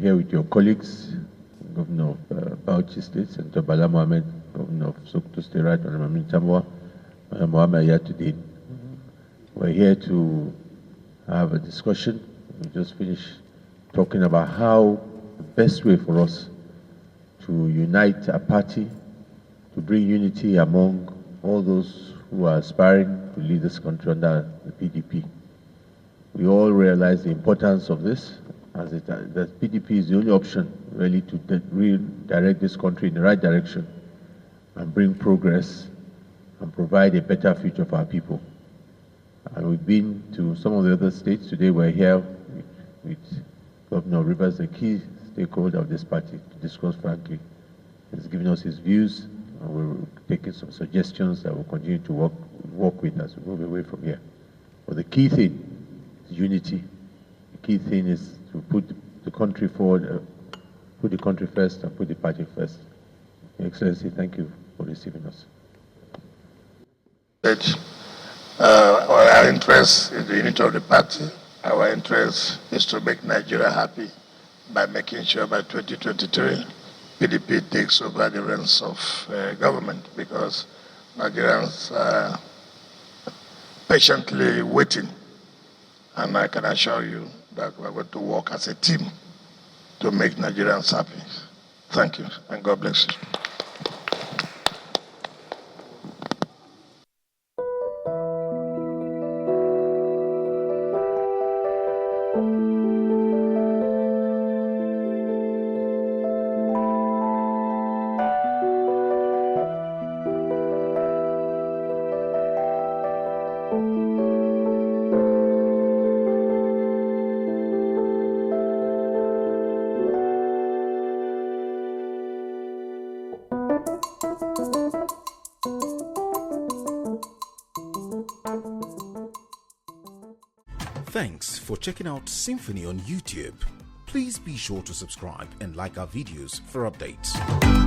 Here with your colleagues, Governor of Bauchi State, Senator Bala Mohammed, Governor of Sokoto State, Right Honorable Tambuwal, Mohammed Hayatu-Deen. We're here to have a discussion. We just finished talking about how the best way for us to unite a party, to bring unity among all those who are aspiring to lead this country under the PDP. We all realize the importance of this, as the PDP is the only option really to redirect this country in the right direction and bring progress and provide a better future for our people. And we've been to some of the other states. Today we're here with Governor Rivers, the key stakeholder of this party, to discuss frankly. He's given us his views, and we're taking some suggestions that we'll continue to work with as we move away from here. But the key thing is unity. The key thing is to put the country forward, put the country first and put the party first. Your Excellency, thank you for receiving us. Our interest is the unity of the party. Our interest is to make Nigeria happy by making sure by 2023 PDP takes over the reins of government, because Nigerians are patiently waiting. And I can assure you that we're going to work as a team to make Nigerians happy. Thank you, and God bless you. Thanks for checking out SYMFONI on YouTube. Please be sure to subscribe and like our videos for updates.